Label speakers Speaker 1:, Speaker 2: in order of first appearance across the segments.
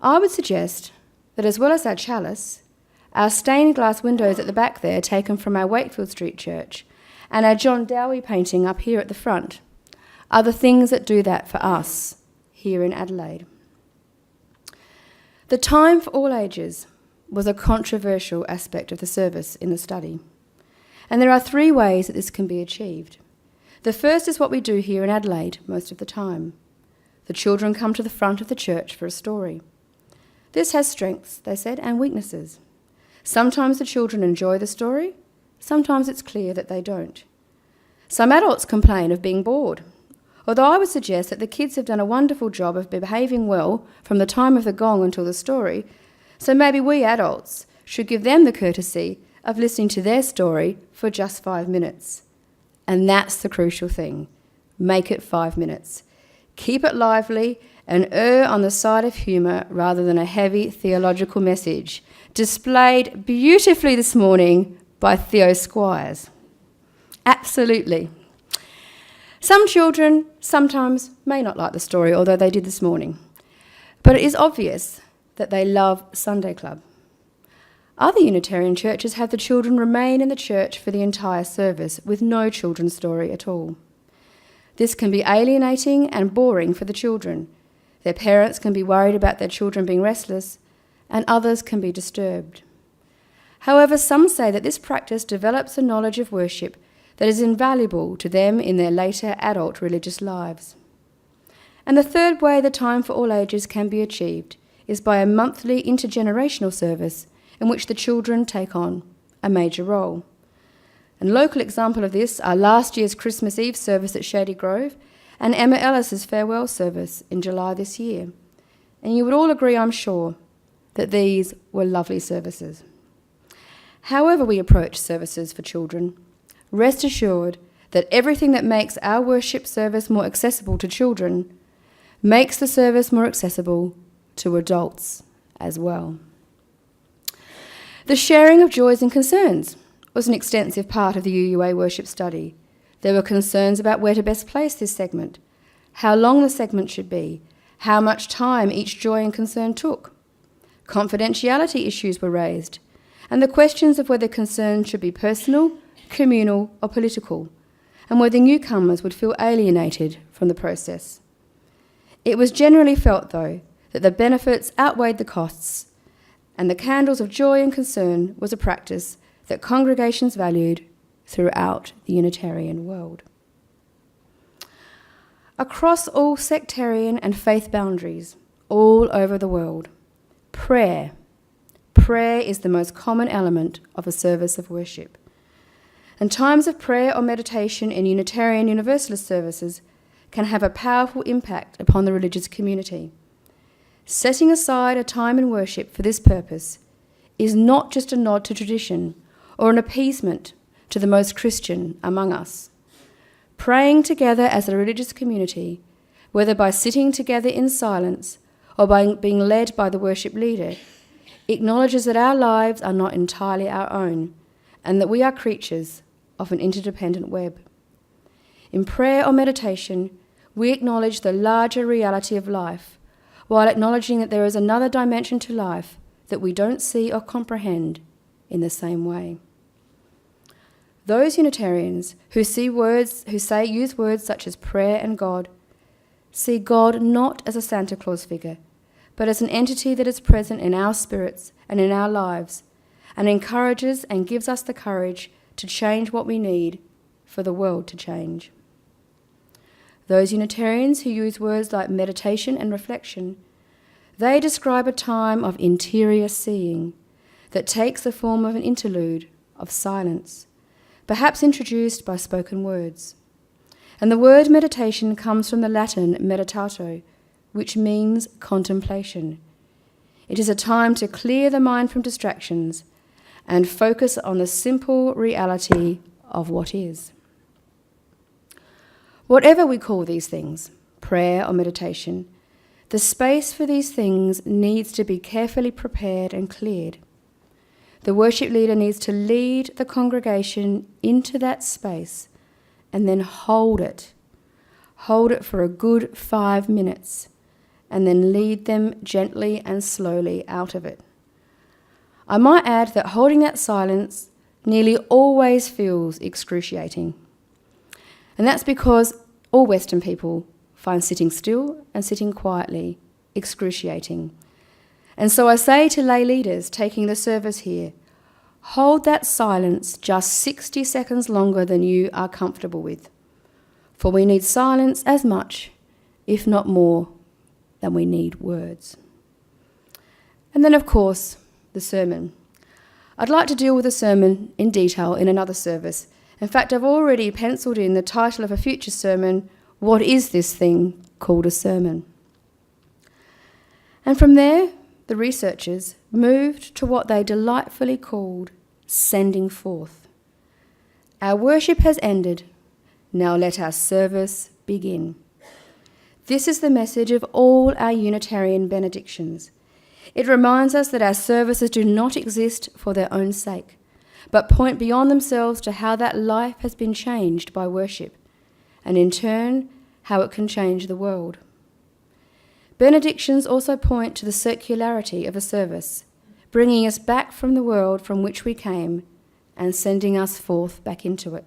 Speaker 1: I would suggest that as well as our chalice, our stained glass windows at the back there, taken from our Wakefield Street church, and our John Dowie painting up here at the front, are the things that do that for us here in Adelaide. The time for all ages was a controversial aspect of the service in the study, and there are 3 ways that this can be achieved. The first is what we do here in Adelaide most of the time. The children come to the front of the church for a story. This has strengths, they said, and weaknesses. Sometimes the children enjoy the story, sometimes it's clear that they don't. Some adults complain of being bored, although I would suggest that the kids have done a wonderful job of behaving well from the time of the gong until the story, so maybe we adults should give them the courtesy of listening to their story for just 5 minutes. And that's the crucial thing. Make it 5 minutes. Keep it lively and err on the side of humour rather than a heavy theological message, displayed beautifully this morning by Theo Squires. Absolutely. Some children sometimes may not like the story, although they did this morning. But it is obvious that they love Sunday Club. Other Unitarian churches have the children remain in the church for the entire service with no children's story at all. This can be alienating and boring for the children. Their parents can be worried about their children being restless, and others can be disturbed. However, some say that this practice develops a knowledge of worship that is invaluable to them in their later adult religious lives. And the third way the time for all ages can be achieved is by a monthly intergenerational service in which the children take on a major role. A local example of this are last year's Christmas Eve service at Shady Grove and Emma Ellis's farewell service in July this year. And you would all agree, I'm sure, that these were lovely services. However we approach services for children, rest assured that everything that makes our worship service more accessible to children makes the service more accessible to adults as well. The sharing of joys and concerns was an extensive part of the UUA worship study. There were concerns about where to best place this segment, how long the segment should be, how much time each joy and concern took. Confidentiality issues were raised, and the questions of whether concerns should be personal, communal, or political, and whether newcomers would feel alienated from the process. It was generally felt, though, that the benefits outweighed the costs, and the candles of joy and concern was a practice that congregations valued throughout the Unitarian world. Across all sectarian and faith boundaries, all over the world, prayer is the most common element of a service of worship. And times of prayer or meditation in Unitarian Universalist services can have a powerful impact upon the religious community. Setting aside a time in worship for this purpose is not just a nod to tradition or an appeasement to the most Christian among us. Praying together as a religious community, whether by sitting together in silence or by being led by the worship leader, acknowledges that our lives are not entirely our own and that we are creatures of an interdependent web. In prayer or meditation, we acknowledge the larger reality of life, while acknowledging that there is another dimension to life that we don't see or comprehend in the same way. Those Unitarians who use words such as prayer and God, see God not as a Santa Claus figure, but as an entity that is present in our spirits and in our lives, and encourages and gives us the courage to change what we need for the world to change. Those Unitarians who use words like meditation and reflection, they describe a time of interior seeing that takes the form of an interlude of silence, perhaps introduced by spoken words. And the word meditation comes from the Latin meditato, which means contemplation. It is a time to clear the mind from distractions and focus on the simple reality of what is. Whatever we call these things, prayer or meditation, the space for these things needs to be carefully prepared and cleared. The worship leader needs to lead the congregation into that space and then hold it. Hold it for a good 5 minutes and then lead them gently and slowly out of it. I might add that holding that silence nearly always feels excruciating. And that's because all Western people find sitting still and sitting quietly excruciating. And so I say to lay leaders taking the service here, hold that silence just 60 seconds longer than you are comfortable with. For we need silence as much, if not more, than we need words. And then, of course, the sermon. I'd like to deal with the sermon in detail in another service. In fact, I've already penciled in the title of a future sermon, What is this thing called a sermon? And from there, the researchers moved to what they delightfully called sending forth. Our worship has ended. Now let our service begin. This is the message of all our Unitarian benedictions. It reminds us that our services do not exist for their own sake, but point beyond themselves to how that life has been changed by worship, and in turn, how it can change the world. Benedictions also point to the circularity of a service, bringing us back from the world from which we came and sending us forth back into it.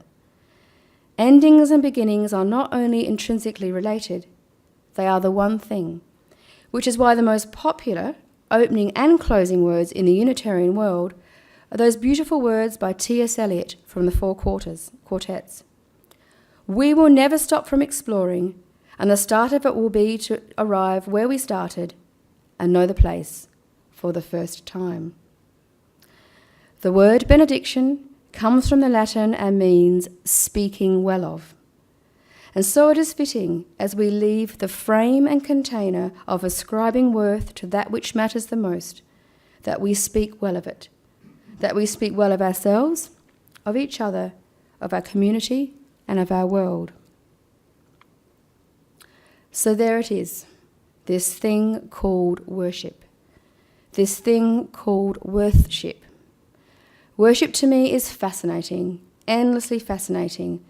Speaker 1: Endings and beginnings are not only intrinsically related, they are the one thing, which is why the most popular opening and closing words in the Unitarian world are those beautiful words by T.S. Eliot from the Four Quartets. We will never stop from exploring, and the start of it will be to arrive where we started and know the place for the first time. The word benediction comes from the Latin and means speaking well of. And so it is fitting, as we leave the frame and container of ascribing worth to that which matters the most, that we speak well of it, that we speak well of ourselves, of each other, of our community, and of our world. So there it is, this thing called worship, this thing called worthship. Worship to me is fascinating, endlessly fascinating,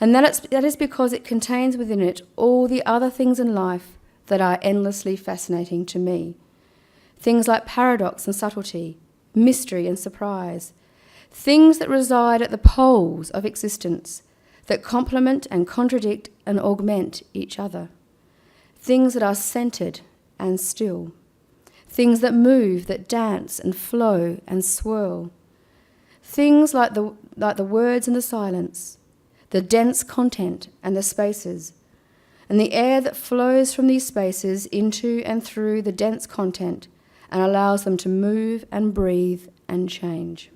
Speaker 1: and that is because it contains within it all the other things in life that are endlessly fascinating to me. Things like paradox and subtlety, mystery and surprise, things that reside at the poles of existence, that complement and contradict and augment each other. Things that are centered and still. Things that move, that dance and flow and swirl. Things like the words and the silence, the dense content and the spaces, and the air that flows from these spaces into and through the dense content and allows them to move and breathe and change.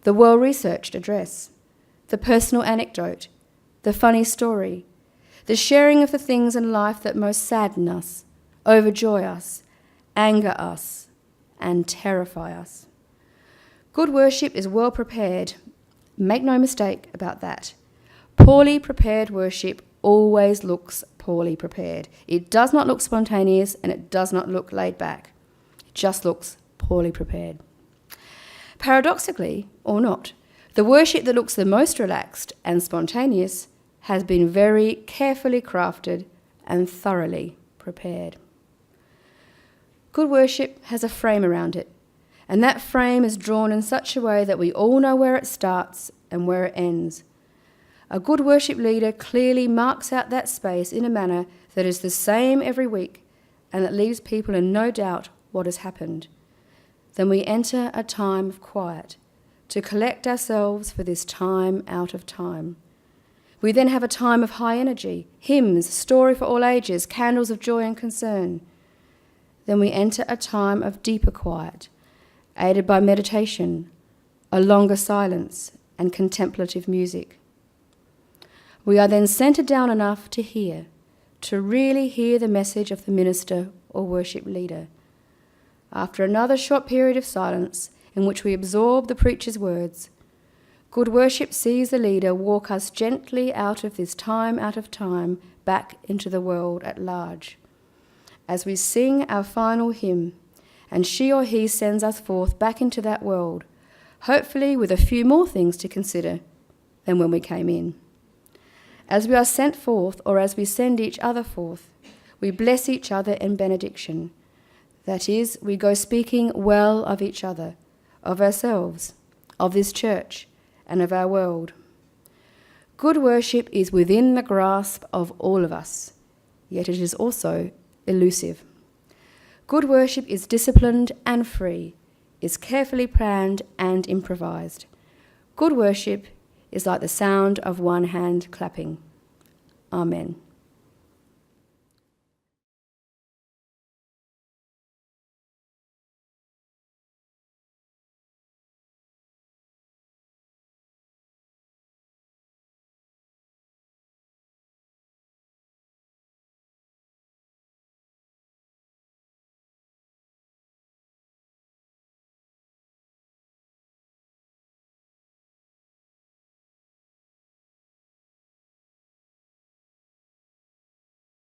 Speaker 1: The well-researched address, the personal anecdote, the funny story, the sharing of the things in life that most sadden us, overjoy us, anger us, and terrify us. Good worship is well prepared. Make no mistake about that. Poorly prepared worship always looks poorly prepared. It does not look spontaneous and it does not look laid back. It just looks poorly prepared. Paradoxically, or not, the worship that looks the most relaxed and spontaneous has been very carefully crafted and thoroughly prepared. Good worship has a frame around it, and that frame is drawn in such a way that we all know where it starts and where it ends. A good worship leader clearly marks out that space in a manner that is the same every week and that leaves people in no doubt what has happened. Then we enter a time of quiet to collect ourselves for this time out of time. We then have a time of high energy, hymns, story for all ages, candles of joy and concern. Then we enter a time of deeper quiet, aided by meditation, a longer silence, and contemplative music. We are then centered down enough to hear, to really hear the message of the minister or worship leader. After another short period of silence in which we absorb the preacher's words, good worship sees the leader walk us gently out of this time out of time back into the world at large. As we sing our final hymn, and she or he sends us forth back into that world, hopefully with a few more things to consider than when we came in. As we are sent forth, or as we send each other forth, We bless each other in benediction. That is, we go speaking well of each other, of ourselves, of this church, and of our world. Good worship is within the grasp of all of us, yet it is also elusive. Good worship is disciplined and free, is carefully planned and improvised. Good worship is like the sound of one hand clapping. Amen.